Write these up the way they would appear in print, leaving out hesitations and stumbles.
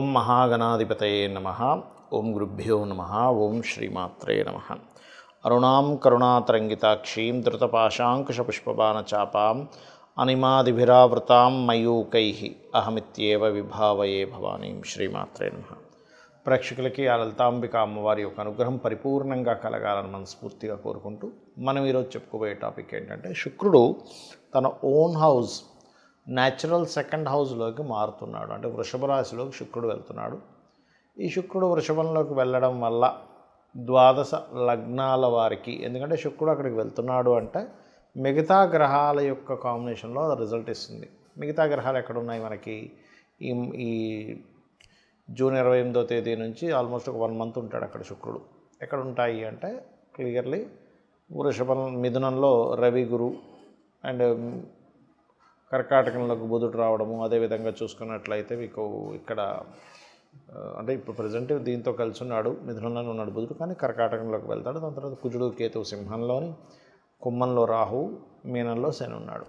ఓం మహాగణాధిపతయే నమః. ఓం గురుభ్యో నమః. ఓం శ్రీమాత్రే నమః. అరుణాం కరుణాతరంగితాక్షీం ధృతపాశాంకుశపుష్పబాణచాపాం అనిమాదిభిరావృతాం మయూకైః అహమిత్యేవ విభావయే భవానీం. శ్రీమాత్రే నమః. ప్రేక్షకులకి ఆ లలితాంబిక అమ్మవారి యొక్క అనుగ్రహం పరిపూర్ణంగా కలగాలని మనస్ఫూర్తిగా కోరుకుంటూ మనం ఈరోజు చెప్పుకోబోయే టాపిక్ ఏంటంటే, శుక్రుడు తన ఓన్ హౌస్ న్యాచురల్ సెకండ్ హౌస్లోకి మారుతున్నాడు. అంటే వృషభ రాశిలోకి శుక్రుడు వెళ్తున్నాడు. ఈ శుక్రుడు వృషభంలోకి వెళ్ళడం వల్ల ద్వాదశ లగ్నాల వారికి, ఎందుకంటే శుక్రుడు అక్కడికి వెళ్తున్నాడు అంటే మిగతా గ్రహాల యొక్క కాంబినేషన్లో రిజల్ట్ ఇస్తుంది. మిగతా గ్రహాలు ఎక్కడున్నాయి మనకి? ఈ జూన్ 28వ తేదీ నుంచి ఆల్మోస్ట్ ఒక 1 మంత్ ఉంటాడు అక్కడ శుక్రుడు. ఎక్కడ ఉంటాయి అంటే క్లియర్లీ వృషభం, మిథునంలో రవి, గురు అండ్ కర్కాటకంలోకి బుధుడు రావడము. అదేవిధంగా చూసుకున్నట్లయితే మీకు ఇక్కడ అంటే ఇప్పుడు ప్రజెంట్ దీంతో కలిసి ఉన్నాడు, మిథునంలోనే ఉన్నాడు బుధుడు, కానీ కర్కాటకంలోకి వెళ్తాడు. దాని తర్వాత కుజుడు, కేతువు సింహంలోని, కుంభంలో రాహువు, మీనంలో శని ఉన్నాడు.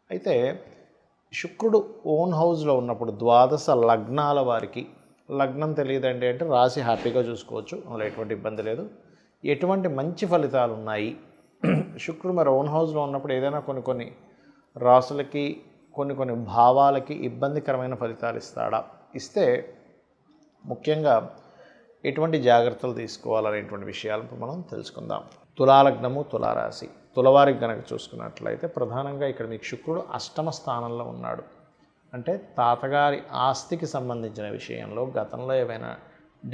అయితే శుక్రుడు ఓన్ హౌస్లో ఉన్నప్పుడు ద్వాదశ లగ్నాల వారికి, లగ్నం తెలియదండి అంటే రాశి హ్యాపీగా చూసుకోవచ్చు, అందులో ఎటువంటి ఇబ్బంది లేదు. ఎటువంటి మంచి ఫలితాలు ఉన్నాయి? శుక్రుడు మరి ఓన్ హౌస్లో ఉన్నప్పుడు ఏదైనా కొన్ని రాసులకి, కొన్ని భావాలకి ఇబ్బందికరమైన ఫలితాలు ఇస్తాడా? ఇస్తే ముఖ్యంగా ఎటువంటి జాగ్రత్తలు తీసుకోవాలనేటువంటి విషయాలను మనం తెలుసుకుందాం. తులాలగ్నము, తులారాశి, తులవారికి కనుక చూసుకున్నట్లయితే ప్రధానంగా ఇక్కడ మీకు శుక్రుడు అష్టమ స్థానంలో ఉన్నాడు. అంటే తాతగారి ఆస్తికి సంబంధించిన విషయంలో గతంలో ఏవైనా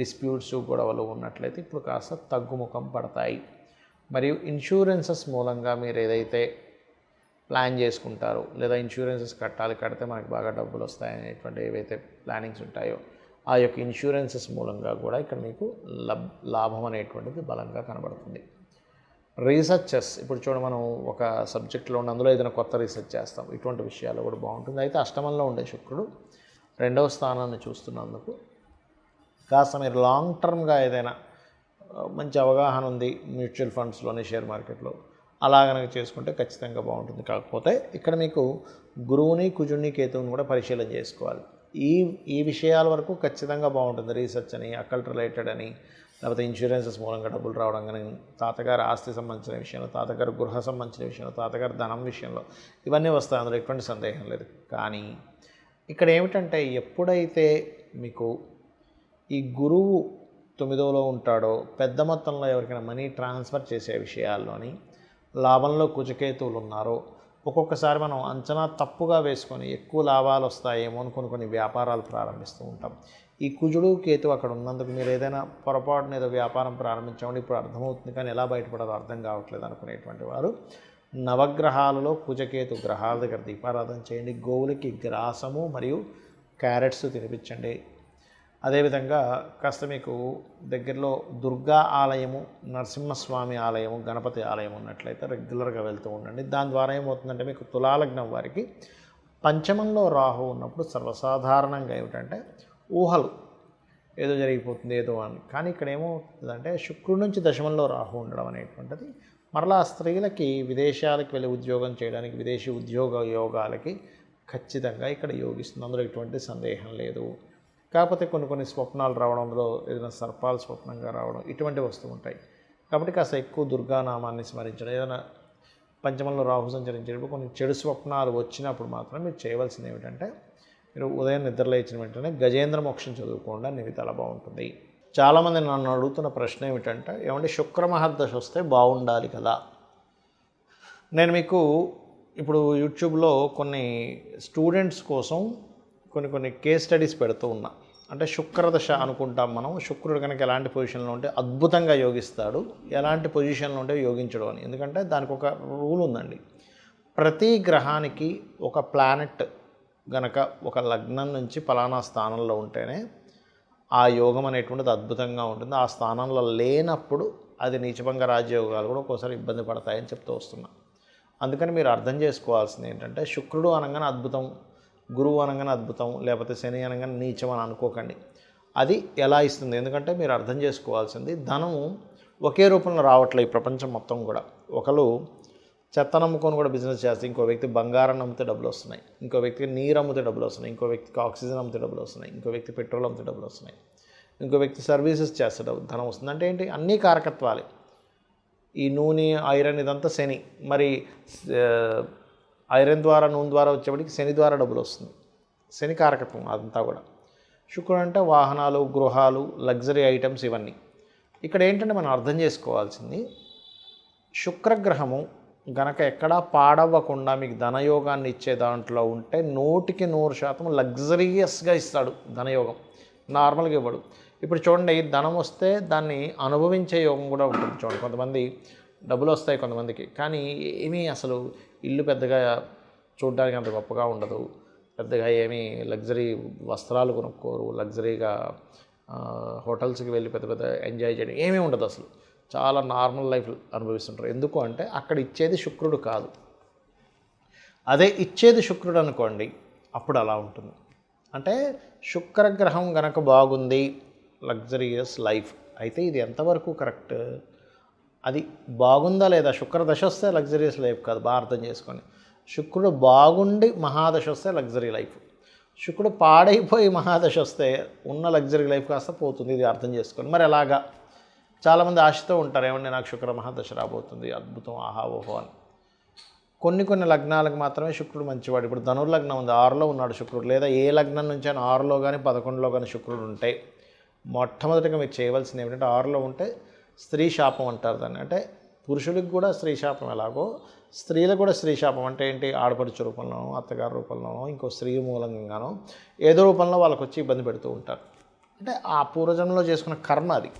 డిస్ప్యూట్స్, గొడవలు ఉన్నట్లయితే ఇప్పుడు కాస్త తగ్గుముఖం పడతాయి. మరియు ఇన్సూరెన్సెస్ మూలంగా మీరు ఏదైతే ప్లాన్ చేసుకుంటారో, లేదా ఇన్సూరెన్సెస్ కడితే మనకి బాగా డబ్బులు వస్తాయనేటువంటి ఏవైతే ప్లానింగ్స్ ఉంటాయో ఆ యొక్క ఇన్సూరెన్సెస్ మూలంగా కూడా ఇక్కడ మీకు లాభం అనేటువంటిది బలంగా కనబడుతుంది. రీసెర్చెస్, ఇప్పుడు చూడండి, మనం ఒక సబ్జెక్ట్లో ఉన్న అందులో ఏదైనా కొత్త రీసెర్చ్ చేస్తాం, ఇటువంటి విషయాలు కూడా బాగుంటుంది. అయితే అష్టమంలో ఉండే శుక్రుడు 2వ స్థానాన్ని చూస్తున్నందుకు కాస్త మీరు లాంగ్ టర్మ్గా ఏదైనా మంచి అవగాహన ఉంది మ్యూచువల్ ఫండ్స్లోని, షేర్ మార్కెట్లో, అలా కనుక చేసుకుంటే ఖచ్చితంగా బాగుంటుంది. కాకపోతే ఇక్కడ మీకు గురువుని, కుజుడిని, కేతువుని కూడా పరిశీలన చేసుకోవాలి. ఈ విషయాల వరకు ఖచ్చితంగా బాగుంటుంది. రీసెర్చ్ అని, అకల్ట్ రిలేటెడ్ అని, లేకపోతే ఇన్సూరెన్సెస్ మూలంగా డబ్బులు రావడం కానీ, తాతగారి ఆస్తి సంబంధించిన విషయంలో, తాతగారి గృహ సంబంధించిన విషయంలో, తాతగారి ధనం విషయంలో ఇవన్నీ వస్తాయి, అందులో ఎటువంటి సందేహం లేదు. కానీ ఇక్కడ ఏమిటంటే, ఎప్పుడైతే మీకు ఈ గురువు 9వ ఉంటాడో, పెద్ద మొత్తంలో ఎవరికైనా మనీ ట్రాన్స్ఫర్ చేసే విషయాల్లోని, లాభంలో కుజకేతువులు ఉన్నారో, ఒక్కొక్కసారి మనం అంచనా తప్పుగా వేసుకొని ఎక్కువ లాభాలు వస్తాయేమో అని కొన్ని వ్యాపారాలు ప్రారంభిస్తూ ఉంటాం. ఈ కుజుడు, కేతు అక్కడ ఉన్నందుకు మీరు ఏదైనా పొరపాటున ఏదో వ్యాపారం ప్రారంభించామంటే ఇప్పుడు అర్థమవుతుంది, కానీ ఎలా బయటపడాలో అర్థం కావట్లేదు అనుకునేటువంటి వారు నవగ్రహాలలో కుజకేతు గ్రహాల దగ్గర దీపారాధన చేయండి. గోవులకి గ్రాసము మరియు క్యారెట్స్ తినిపించండి. అదేవిధంగా కాస్త మీకు దగ్గరలో దుర్గా ఆలయము, నరసింహస్వామి ఆలయము, గణపతి ఆలయం ఉన్నట్లయితే రెగ్యులర్గా వెళ్తూ ఉండండి. దాని ద్వారా ఏమవుతుందంటే, మీకు తులాలగ్నం వారికి పంచమంలో రాహు ఉన్నప్పుడు సర్వసాధారణంగా ఏమిటంటే ఊహలు ఏదో జరిగిపోతుంది ఏదో అని. కానీ ఇక్కడ ఏమవుతుందంటే శుక్రుడి నుంచి దశమంలో రాహు ఉండడం అనేటువంటిది మరలా స్త్రీలకి విదేశాలకు వెళ్ళి ఉద్యోగం చేయడానికి, విదేశీ ఉద్యోగ యోగాలకి ఖచ్చితంగా ఇక్కడ యోగిస్తుంది, అందులో ఎటువంటి సందేహం లేదు. కాకపోతే కొన్ని స్వప్నాలు రావడం, అందులో ఏదైనా సర్పాలు స్వప్నంగా రావడం, ఇటువంటివి వస్తూ ఉంటాయి. కాబట్టి కాస్త ఎక్కువ దుర్గానామాన్ని స్మరించడం, ఏదైనా పంచమంలో రాహు సంచరించేటప్పుడు కొన్ని చెడు స్వప్నాలు వచ్చినప్పుడు మాత్రం మీరు చేయవలసింది ఏమిటంటే, మీరు ఉదయం నిద్రలో ఇచ్చిన వెంటనే గజేంద్ర మోక్షం చదువుకోండి, అన్ని చాలా బాగుంటుంది. చాలామంది నన్ను అడుగుతున్న ప్రశ్న ఏమిటంటే, ఏమంటే శుక్ర మహర్దశ వస్తే బాగుండాలి కదా. నేను మీకు ఇప్పుడు యూట్యూబ్లో కొన్ని స్టూడెంట్స్ కోసం కొన్ని కేస్ స్టడీస్ పెడుతూ ఉన్నా. అంటే శుక్రదశ అనుకుంటాం మనం, శుక్రుడు కనుక ఎలాంటి పొజిషన్లో ఉంటే అద్భుతంగా యోగిస్తాడు, ఎలాంటి పొజిషన్లో ఉంటే యోగించడం అని. ఎందుకంటే దానికి ఒక రూల్ ఉందండి. ప్రతి గ్రహానికి ఒక ప్లానెట్ గనక ఒక లగ్నం నుంచి ఫలానా స్థానంలో ఉంటేనే ఆ యోగం అనేటువంటిది అద్భుతంగా ఉంటుంది. ఆ స్థానంలో లేనప్పుడు అది నీచభంగ రాజయోగాలు కూడా ఒక్కోసారి ఇబ్బంది పడతాయని చెప్తూ వస్తున్నా. అందుకని మీరు అర్థం చేసుకోవాల్సింది ఏంటంటే, శుక్రుడు అనగానే అద్భుతం, గురువు అనగానే అద్భుతం, లేకపోతే శని అనగానే నీచం అని అనుకోకండి. అది ఎలా ఇస్తుంది? ఎందుకంటే మీరు అర్థం చేసుకోవాల్సింది, ధనము ఒకే రూపంలో రావట్లే ఈ ప్రపంచం మొత్తం కూడా. ఒకరు చెత్త నమ్ముకొని కూడా బిజినెస్ చేస్తే ఇంకో వ్యక్తి బంగారం అమ్మితే డబ్బులు వస్తున్నాయి, ఇంకో వ్యక్తికి నీరు అమ్మితే డబ్బులు వస్తున్నాయి, ఇంకో వ్యక్తికి ఆక్సిజన్ అమ్మితే డబ్బులు వస్తున్నాయి, ఇంకో వ్యక్తి పెట్రోల్ అమ్మితే డబ్బులు వస్తున్నాయి, ఇంకో వ్యక్తి సర్వీసెస్ చేస్తే ధనం వస్తుంది. అంటే ఏంటి? అన్నీ కారకత్వాలే. ఈ నూనె, ఐరన్ ఇదంతా శని. మరి ఐరన్ ద్వారా నూనె ద్వారా వచ్చేప్పటికి శని ద్వారా డబ్బులు వస్తుంది. శని కారకత్వం అదంతా కూడా. శుక్రుడు అంటే వాహనాలు, గృహాలు, లగ్జరీ ఐటమ్స్ ఇవన్నీ. ఇక్కడ ఏంటంటే మనం అర్థం చేసుకోవాల్సింది, శుక్రగ్రహము గనక ఎక్కడా పాడవ్వకుండా మీకు ధనయోగాన్ని ఇచ్చే దాంట్లో ఉంటే 100% లగ్జరియస్గా ఇస్తాడు ధనయోగం. నార్మల్గా ఇవ్వడు. ఇప్పుడు చూడండి, ధనం వస్తే దాన్ని అనుభవించే యోగం కూడా ఉంటుంది. చూడండి, కొంతమంది డబ్బులు వస్తాయి కొంతమందికి, కానీ ఏమీ అసలు ఇల్లు పెద్దగా చూడడానికి అంత గొప్పగా ఉండదు, పెద్దగా ఏమీ లగ్జరీ వస్త్రాలు కొనుక్కోరు, లగ్జరీగా హోటల్స్కి వెళ్ళి పెద్ద పెద్ద ఎంజాయ్ చేయడం ఏమీ ఉండదు, అసలు చాలా నార్మల్ లైఫ్ అనుభవిస్తుంటారు. ఎందుకు అంటే అక్కడ ఇచ్చేది శుక్రుడు కాదు. అదే ఇచ్చేది శుక్రుడు అనుకోండి, అప్పుడు అలా ఉంటుంది. అంటే శుక్రగ్రహం గనక బాగుంది, లగ్జరియస్ లైఫ్. అయితే ఇది ఎంతవరకు కరెక్ట్? అది బాగుందా లేదా? శుక్రదశ వస్తే లగ్జరియస్ లైఫ్ కాదు, బాగా అర్థం చేసుకోండి. శుక్రుడు బాగుండి మహాదశ వస్తే లగ్జరీ లైఫ్. శుక్రుడు పాడైపోయి మహాదశ వస్తే ఉన్న లగ్జరీ లైఫ్ కాస్త పోతుంది. ఇది అర్థం చేసుకోండి. మరి ఎలాగా? చాలామంది ఆశతో ఉంటారు, ఏమంటే నాకు శుక్ర మహాదశ రాబోతుంది, అద్భుతం, ఆహా ఓహో అని. కొన్ని లగ్నాలకు మాత్రమే శుక్రుడు మంచివాడు. ఇప్పుడు ధనుర్లగ్నం ఉంది, 6లో ఉన్నాడు శుక్రుడు, లేదా ఏ లగ్నం నుంచి అయినా 6లో కానీ 11లో కానీ శుక్రుడు ఉంటే మొట్టమొదటిగా మీరు చేయవలసింది ఏమిటంటే, 6లో ఉంటే స్త్రీ శాపం అంటారు దాన్ని. అంటే పురుషులకు కూడా స్త్రీ శాపం ఎలాగో స్త్రీలకు కూడా స్త్రీ శాపం అంటే ఏంటి? ఆడపడుచు రూపంలోనో, అత్తగారి రూపంలోనో, ఇంకో స్త్రీ మూలంగానో ఏదో రూపంలో వాళ్ళకు వచ్చి ఇబ్బంది పెడుతూ ఉంటారు. అంటే ఆ పూర్వజన్మలో చేసుకున్న కర్మ అది.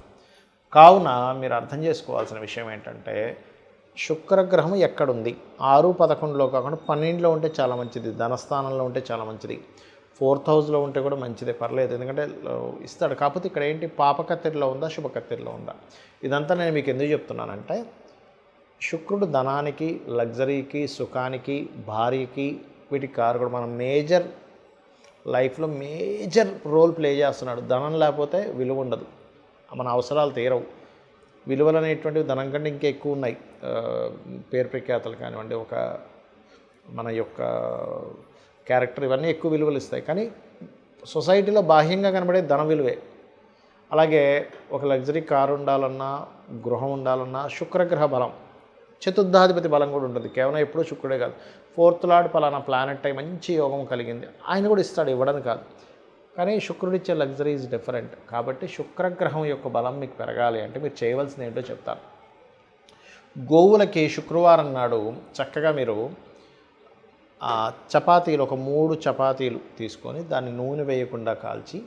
కావున మీరు అర్థం చేసుకోవాల్సిన విషయం ఏంటంటే, శుక్రగ్రహం ఎక్కడుంది? 6, 11లో కాకుండా 12లో ఉంటే చాలా మంచిది, ధనస్థానంలో ఉంటే చాలా మంచిది, 4th హౌస్లో ఉంటే కూడా మంచిదే, పర్లేదు, ఎందుకంటే ఇస్తాడు. కాకపోతే ఇక్కడ ఏంటి? పాపకత్తెరిలో ఉందా, శుభకత్తెరిలో ఉందా? ఇదంతా నేను మీకు ఎందుకు చెప్తున్నానంటే, శుక్రుడు ధనానికి, లగ్జరీకి, సుఖానికి, భార్యకి, వీటికి కారకుడు. మనం మేజర్ లైఫ్లో మేజర్ రోల్ ప్లే చేస్తున్నాడు. ధనం లేకపోతే విలువ ఉండదు, మన అవసరాలు తీరవు. విలువలు అనేటువంటివి ధనం కంటే ఇంకా ఎక్కువ ఉన్నాయి. పేరు ప్రఖ్యాతలు కానివ్వండి, ఒక మన యొక్క క్యారెక్టర్, ఇవన్నీ ఎక్కువ విలువలు ఇస్తాయి. కానీ సొసైటీలో బాహ్యంగా కనబడే ధన విలువే. అలాగే ఒక లగ్జరీ కారు ఉండాలన్నా, గృహం ఉండాలన్నా శుక్రగ్రహ బలం, చతుర్థాధిపతి బలం కూడా ఉంటుంది. కేవలం ఎప్పుడూ శుక్రుడే కాదు, 4th లార్డ్ పలానా ప్లానెట్ అయి మంచి యోగం కలిగింది, ఆయన కూడా ఇస్తాడు, ఇవ్వడం కాదు. కానీ శుక్రుడు ఇచ్చే లగ్జరీ ఈజ్ డిఫరెంట్. కాబట్టి శుక్రగ్రహం యొక్క బలం మీకు పెరగాలి అంటే మీరు చేయవలసింది ఏంటో చెప్తాను. గోవులకి శుక్రవారం నాడు చక్కగా మీరు చపాతీలు, ఒక 3 చపాతీలు తీసుకొని దాన్ని నూనె వేయకుండా కాల్చి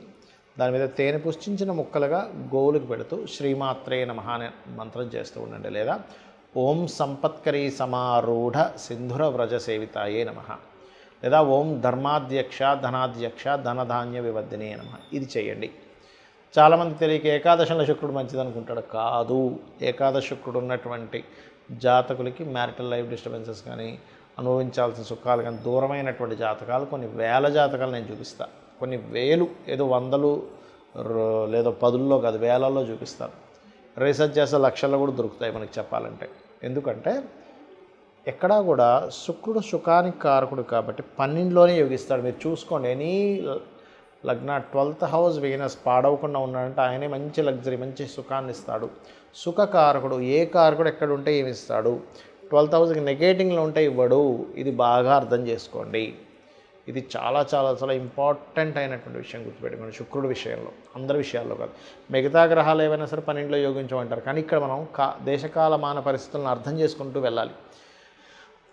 దాని మీద తేనె పుష్టించిన ముక్కలుగా గోవులకు పెడుతూ శ్రీమాత్రే నమః అనే మంత్రం చేస్తూ ఉండండి. లేదా ఓం సంపత్కరీ సమారూఢ సింధుర వ్రజ సేవితాయే నమః, లేదా ఓం ధర్మాధ్యక్ష ధనాధ్యక్ష ధనధాన్య వివర్ధినే నమః. ఇది చేయండి. చాలామంది తెలియక ఏకాదశంలో శుక్రుడు మంచిది అనుకుంటాడు. కాదు, ఏకాదశ శుక్రుడు ఉన్నటువంటి జాతకులకి మ్యారిటల్ లైఫ్ డిస్టర్బెన్సెస్ కానీ, అనుభవించాల్సిన సుఖాలు కానీ దూరమైనటువంటి జాతకాలు కొన్ని వేల జాతకాలు నేను చూపిస్తాను. కొన్ని వేలు, ఏదో 100 లేదో 10లో కాదు, వేలల్లో చూపిస్తాను. రీసెర్చ్ చేస్తే లక్షల్లో కూడా దొరుకుతాయి మనకి చెప్పాలంటే. ఎందుకంటే ఎక్కడా కూడా శుక్రుడు సుఖానికి కారకుడు కాబట్టి 12లోనే యోగిస్తాడు. మీరు చూసుకోండి, ఎనీ లగ్న 12th హౌస్ వీనస్ పాడవకుండా ఉన్నాడంటే ఆయనే మంచి లగ్జరీ, మంచి సుఖాన్ని ఇస్తాడు. సుఖకారకుడు, ఏ కారకుడు ఎక్కడ ఉంటే ఏమి ఇస్తాడు? 12th హౌస్కి నెగేటింగ్లో ఉంటే ఇవ్వడు. ఇది బాగా అర్థం చేసుకోండి. ఇది చాలా చాలా చాలా ఇంపార్టెంట్ అయినటువంటి విషయం గుర్తుపెట్టుకోండి. శుక్రుడి విషయంలో, అందరి విషయాల్లో కాదు. మిగతా గ్రహాలు ఏవైనా సరే 12లో యోగించమంటారు, కానీ ఇక్కడ మనం దేశకాలమాన పరిస్థితులను అర్థం చేసుకుంటూ వెళ్ళాలి.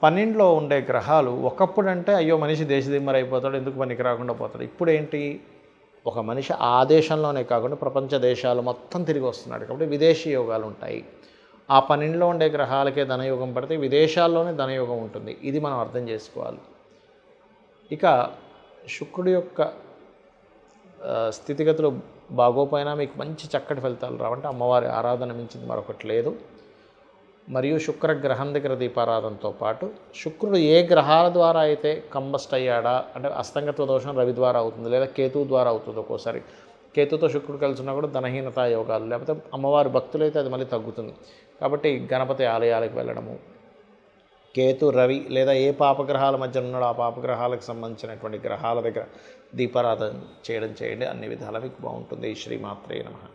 12లో ఉండే గ్రహాలు ఒకప్పుడు అంటే అయ్యో మనిషి దేశదిమ్మరి అయిపోతాడు, ఎందుకు పనికి రాకుండా పోతాడు. ఇప్పుడు ఏంటి? ఒక మనిషి ఆ దేశంలోనే కాకుండా ప్రపంచ దేశాలు మొత్తం తిరిగి వస్తున్నాడు కాబట్టి విదేశీ యోగాలు ఉంటాయి. ఆ 12లో ఉండే గ్రహాలకే ధనయోగం పడితే విదేశాల్లోనే ధనయోగం ఉంటుంది. ఇది మనం అర్థం చేసుకోవాలి. ఇక శుక్రుడి యొక్క స్థితిగతులు బాగోపోయినా మీకు మంచి చక్కటి ఫలితాలు రావంటే అమ్మవారి ఆరాధన మించింది మరొకటి లేదు. మరియు శుక్రగ్రహం దగ్గర దీపారాధనతో పాటు శుక్రుడు ఏ గ్రహాల ద్వారా అయితే కంబస్ట్ అయ్యాడా, అంటే అస్తంగత్వ దోషం రవి ద్వారా అవుతుంది, లేదా కేతువు ద్వారా అవుతుంది. ఒక్కోసారి కేతుతో శుక్రుడు కలిసి ఉన్నా కూడా ధనహీనత యోగాలు, లేకపోతే అమ్మవారి భక్తులైతే అది మళ్ళీ తగ్గుతుంది. కాబట్టి గణపతి ఆలయాలకు వెళ్ళడము, కేతు, రవి లేదా ఏ పాపగ్రహాల మధ్య ఉన్నాడో ఆ పాపగ్రహాలకు సంబంధించినటువంటి గ్రహాల దగ్గర దీపారాధన చేయండి. అన్ని విధాలా మీకు బాగుంటుంది. శ్రీమాత్రే నమః.